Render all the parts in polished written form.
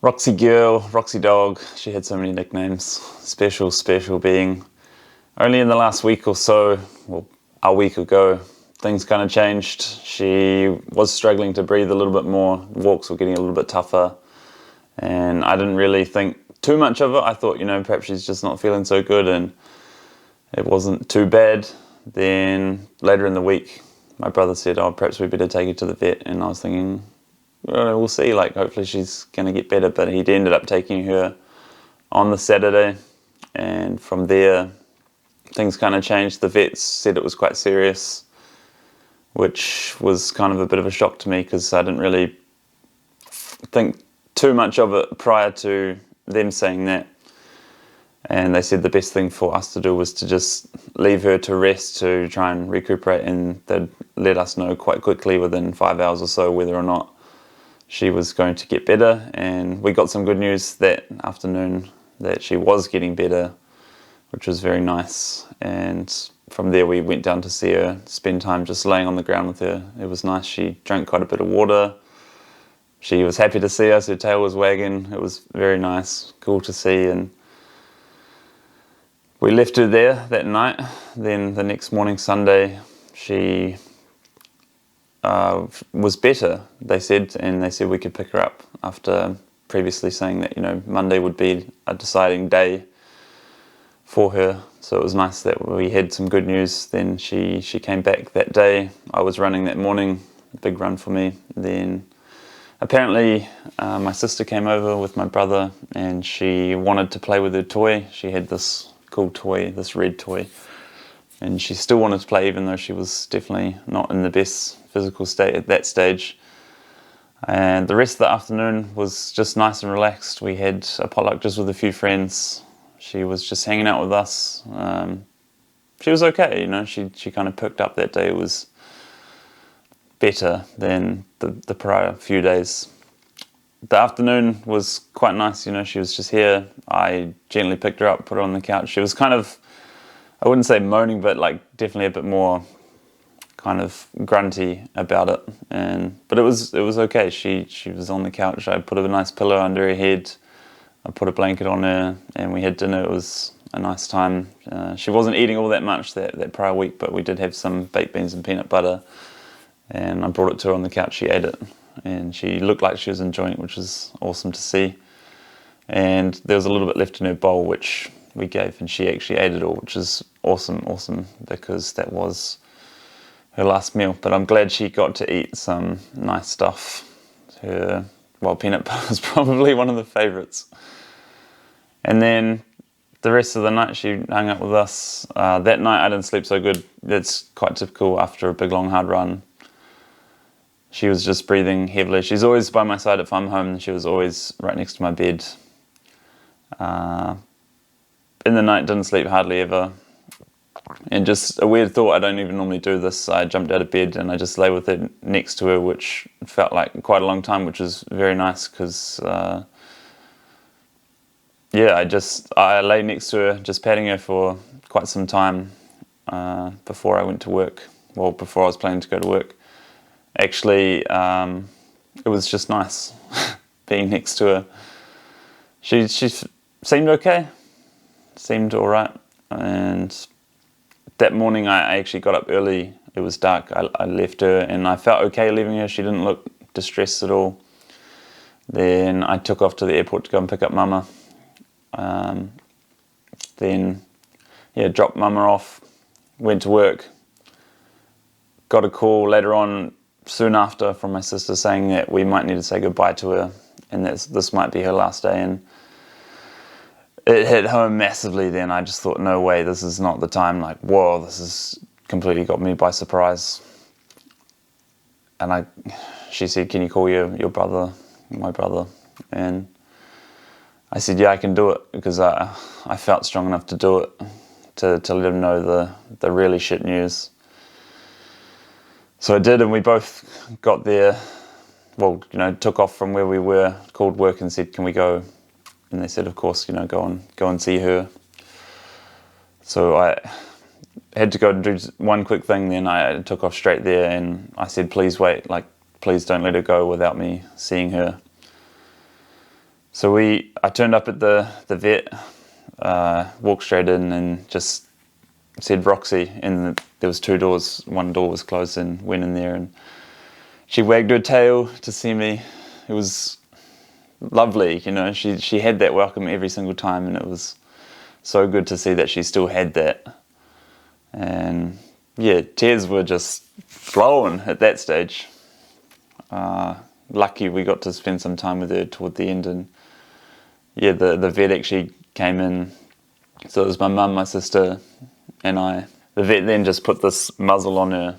Roxy girl, Roxy dog, she had so many nicknames. Special being. Only in the last week or so, well, a week ago, things kind of changed. She was struggling to breathe a little bit more, walks were getting a little bit tougher, and I didn't really think too much of it. I thought, perhaps she's just not feeling so good, and it wasn't too bad. Then later in the week, my brother said, oh, perhaps we better take her to the vet, and I was thinking, we'll see, hopefully she's going to get better. But he ended up taking her on the Saturday, and from there things kind of changed. The vets said it was quite serious, which was kind of a bit of a shock to me because I didn't really think too much of it prior to them saying that. And they said the best thing for us to do was to just leave her to rest, to try and recuperate, and they'd let us know quite quickly within 5 hours or so whether or not she was going to get better. And we got some good news that afternoon that she was getting better, which was very nice. And from there we went down to see her, spend time just laying on the ground with her. It was nice. She drank quite a bit of water. She was happy to see us, her tail was wagging. It was very nice, cool to see. And we left her there that night. Then the next morning, Sunday, she was better, they said, and they said we could pick her up after previously saying that, Monday would be a deciding day for her. So it was nice that we had some good news. Then she came back that day. I was running that morning, a big run for me. Then apparently my sister came over with my brother and she wanted to play with her toy. She had this cool toy, this red toy, and she still wanted to play even though she was definitely not in the best physical state at that stage. And the rest of the afternoon was just nice and relaxed. We had a potluck just with a few friends. She was just hanging out with us. She was okay, she kind of perked up that day. It was better than the prior few days. The afternoon was quite nice, she was just here. I gently picked her up, put her on the couch. She was kind of, I wouldn't say moaning, but definitely a bit more kind of grunty about it. But it was okay. She was on the couch. I put a nice pillow under her head. I put a blanket on her and we had dinner. It was a nice time. She wasn't eating all that much that prior week, but we did have some baked beans and peanut butter, and I brought it to her on the couch. She ate it and she looked like she was enjoying it, which was awesome to see. And there was a little bit left in her bowl, which we gave, and she actually ate it all, which is awesome because that was her last meal. But I'm glad she got to eat some nice stuff. Peanut butter was probably one of the favourites. And then the rest of the night she hung out with us. That night I didn't sleep so good. That's quite typical after a big long hard run. She was just breathing heavily. She's always by my side if I'm home. She was always right next to my bed. In the night, didn't sleep hardly ever. And just a weird thought, I don't even normally do this. I jumped out of bed and I just lay with her next to her, which felt like quite a long time, which was very nice because, I lay next to her, just patting her for quite some time before I went to work. Well, before I was planning to go to work. Actually, it was just nice being next to her. She seemed okay, seemed all right. And that morning I actually got up early. It was dark. I left her and I felt okay leaving her. She didn't look distressed at all. Then I took off to the airport to go and pick up Mama. Dropped Mama off, went to work. Got a call later on, soon after, from my sister saying that we might need to say goodbye to her and that this might be her last day. And it hit home massively then. I just thought, no way, this is not the time. Whoa, this has completely got me by surprise. And she said, can you call your brother, my brother? And I said, yeah, I can do it, because I felt strong enough to do it, to let him know the really shit news. So I did, and we both got there, took off from where we were, called work and said, can we go? And they said, of course, go and see her. So I had to go and do one quick thing, then I took off straight there and I said, please wait, please don't let her go without me seeing her. So I turned up at the vet, walked straight in and just said Roxy, and there was 2 doors. One door was closed, and went in there, and she wagged her tail to see me. It was lovely, you know. She had that welcome every single time, and it was so good to see that she still had that. And yeah, tears were just flowing at that stage. Lucky we got to spend some time with her toward the end, and yeah, the vet actually came in. So it was my mum, my sister, and I. The vet then just put this muzzle on her,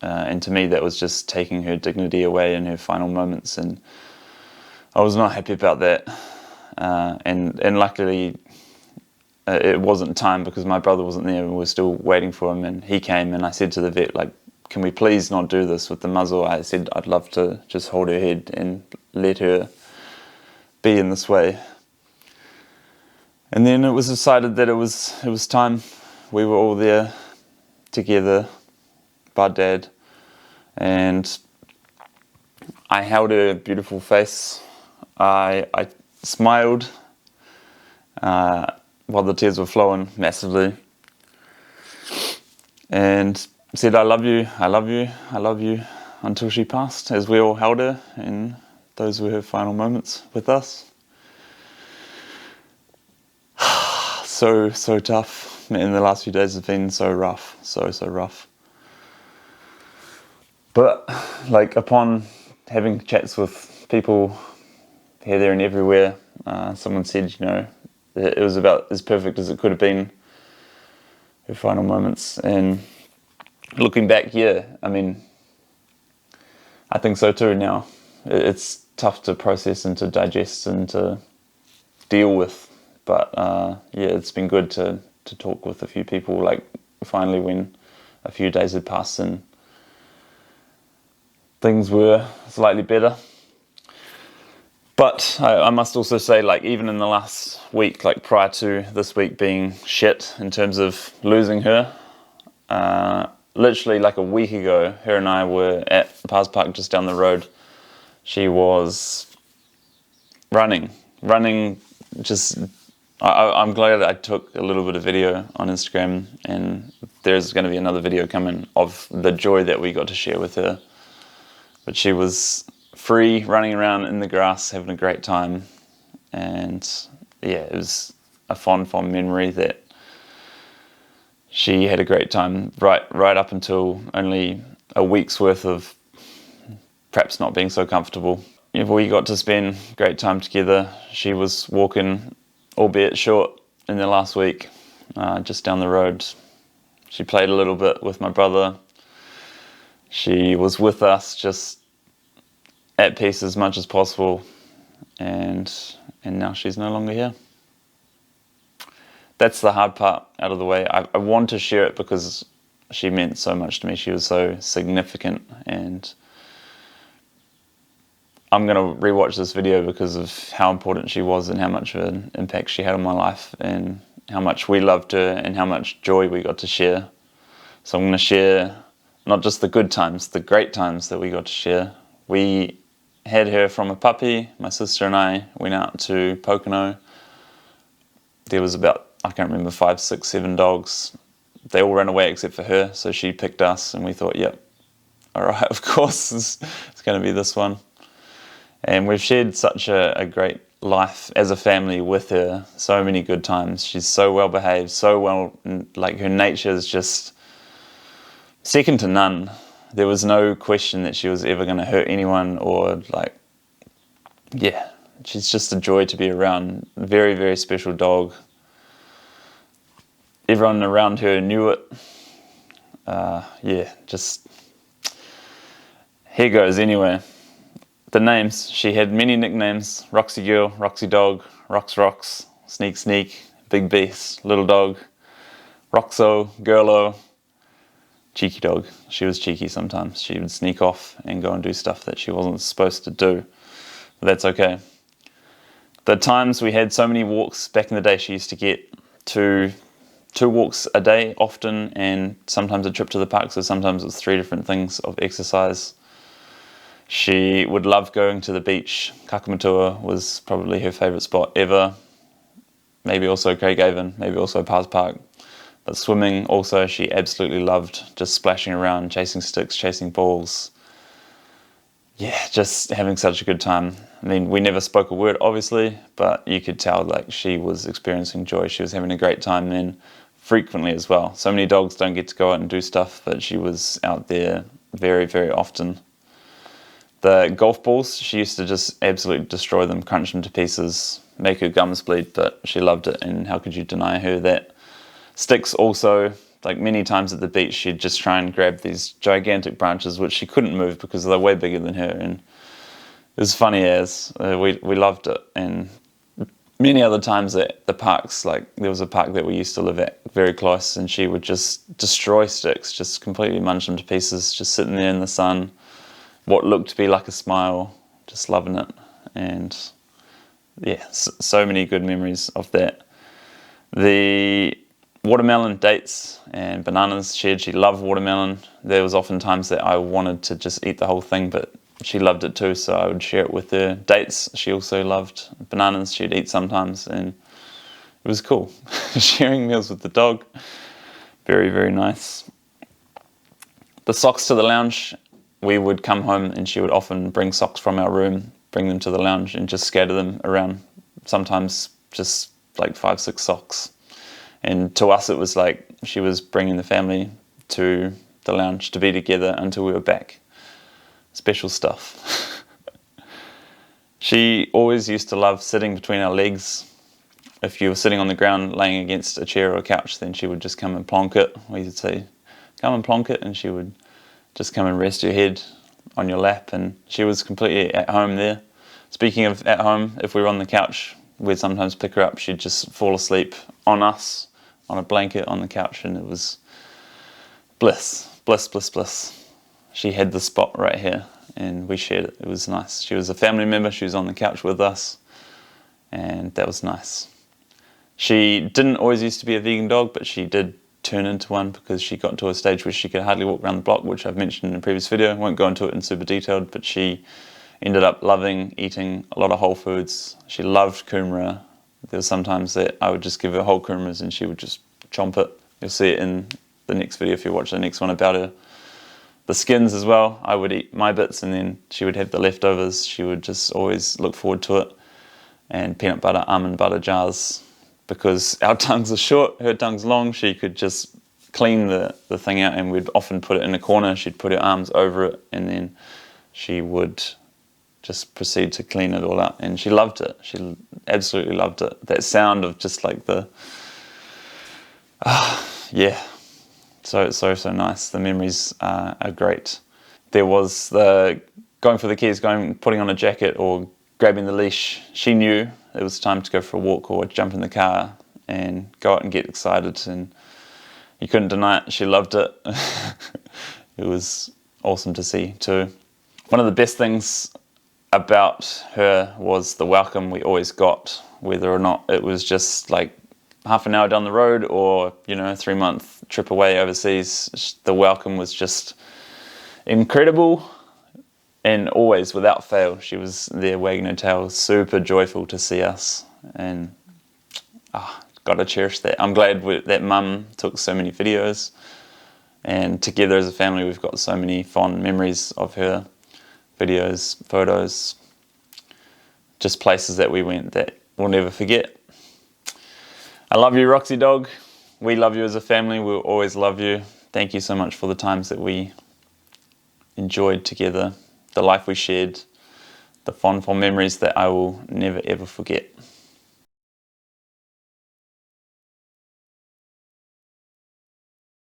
and to me that was just taking her dignity away in her final moments, and I was not happy about that. And luckily it wasn't time, because my brother wasn't there and we were still waiting for him, and he came, and I said to the vet, like, can we please not do this with the muzzle? I said I'd love to just hold her head and let her be in this way. And then it was decided that it was time. We were all there together, Bud, Dad, and I held her beautiful face. I smiled while the tears were flowing massively, and said, I love you, I love you, I love you, until she passed, as we all held her, and those were her final moments with us. So tough. And the last few days have been so rough, so rough. But like, upon having chats with people here, there and everywhere, someone said, you know, it was about as perfect as it could have been, her final moments. And looking back, yeah, I mean, I think so too now. It's tough to process and to digest and to deal with. But yeah, it's been good to talk with a few people, like finally when a few days had passed and things were slightly better. But I must also say, like, even in the last week, like prior to this week being shit in terms of losing her, literally like a week ago, her and I were at Pars Park just down the road. She was running, just... I'm glad that I took a little bit of video on Instagram, and there's going to be another video coming of the joy that we got to share with her. But she was free, running around in the grass, having a great time. And yeah, it was a fond memory that she had a great time right up until only a week's worth of perhaps not being so comfortable. Yeah, we got to spend great time together. She was walking, albeit short, in the last week, just down the road. She played a little bit with my brother. She was with us, just at peace as much as possible, and now she's no longer here. That's the hard part out of the way. I want to share it because she meant so much to me. She was so significant, and I'm going to rewatch this video because of how important she was and how much of an impact she had on my life, and how much we loved her and how much joy we got to share. So I'm going to share not just the good times, the great times that we got to share. We had her from a puppy. My sister and I went out to Pocono. There was about, I can't remember, 5, 6, 7 dogs. They all ran away except for her, so she picked us, and we thought, yep, all right, of course, it's going to be this one. And we've shared such a great life as a family with her, so many good times. She's so well behaved, so well, like her nature is just second to none. There was no question that she was ever going to hurt anyone, or like, yeah, she's just a joy to be around. Very, very special dog. Everyone around her knew it. Yeah, just, here goes anyway. The names, she had many nicknames: Roxy Girl, Roxy Dog, Rox, Sneak Sneak, Big Beast, Little Dog, Roxo, Girlo, Cheeky Dog. She was cheeky sometimes. She would sneak off and go and do stuff that she wasn't supposed to do. But that's okay. The times we had so many walks back in the day, she used to get two walks a day often, and sometimes a trip to the park, so sometimes it was 3 different things of exercise. She would love going to the beach. Kakamatua was probably her favourite spot ever. Maybe also Craighaven, maybe also Pars Park. But swimming also, she absolutely loved, just splashing around, chasing sticks, chasing balls. Yeah, just having such a good time. I mean, we never spoke a word, obviously, but you could tell like she was experiencing joy. She was having a great time then, frequently as well. So many dogs don't get to go out and do stuff, but she was out there very, very often. The golf balls, she used to just absolutely destroy them, crunch them to pieces, make her gums bleed, but she loved it, and how could you deny her that? Sticks also, like many times at the beach, she'd just try and grab these gigantic branches which she couldn't move because they're way bigger than her, and it was funny as we loved it. And many other times at the parks, like there was a park that we used to live at very close, and she would just destroy sticks, just completely munch them to pieces, just sitting there in the sun, what looked to be like a smile, just loving it. And yeah, so many good memories of that. The watermelon, dates and bananas shared. She loved watermelon. There was often times that I wanted to just eat the whole thing, but she loved it too, so I would share it with her. Dates, she also loved. Bananas, she'd eat sometimes, and it was cool. Sharing meals with the dog, very, very nice. The socks to the lounge, we would come home and she would often bring socks from our room, bring them to the lounge and just scatter them around, sometimes just like 5-6 socks. And to us it was like she was bringing the family to the lounge to be together until we were back. Special stuff. She always used to love sitting between our legs. If you were sitting on the ground laying against a chair or a couch, then she would just come and plonk it. We would say, come and plonk it, and she would just come and rest her head on your lap, and she was completely at home there. Speaking of at home, if we were on the couch, we'd sometimes pick her up. She'd just fall asleep on us, on a blanket on the couch, and it was bliss, bliss, bliss, bliss. She had the spot right here, and we shared it. It was nice. She was a family member. She was on the couch with us, and that was nice. She didn't always used to be a vegan dog, but she did turn into one because she got to a stage where she could hardly walk around the block, which I've mentioned in a previous video. I won't go into it in super detailed, but she ended up loving eating a lot of whole foods. She loved kumara. There were sometimes that I would just give her whole kumaras and she would just chomp it. You'll see it in the next video if you watch the next one about her. The skins as well, I would eat my bits and then she would have the leftovers. She would just always look forward to it. And peanut butter, almond butter jars. Because our tongues are short, her tongue's long, she could just clean the thing out, and we'd often put it in a corner. She'd put her arms over it and then she would just proceed to clean it all up, and she loved it. She absolutely loved it. That sound of just like the yeah, so nice. The memories are great. There was the going for the keys, putting on a jacket or grabbing the leash. She knew it was time to go for a walk or jump in the car and go out and get excited, and you couldn't deny it. She loved it. It was awesome to see too. One of the best things about her was the welcome we always got, whether or not it was just like half an hour down the road or, you know, a 3-month trip away overseas. The welcome was just incredible. And always, without fail, she was there wagging her tail, super joyful to see us. And gotta cherish that. I'm glad that Mum took so many videos. And together as a family, we've got so many fond memories of her. Videos, photos, just places that we went that we'll never forget. I love you, Roxy dog. We love you as a family. We'll always love you. Thank you so much for the times that we enjoyed together. The life we shared, the fond memories that I will never ever forget.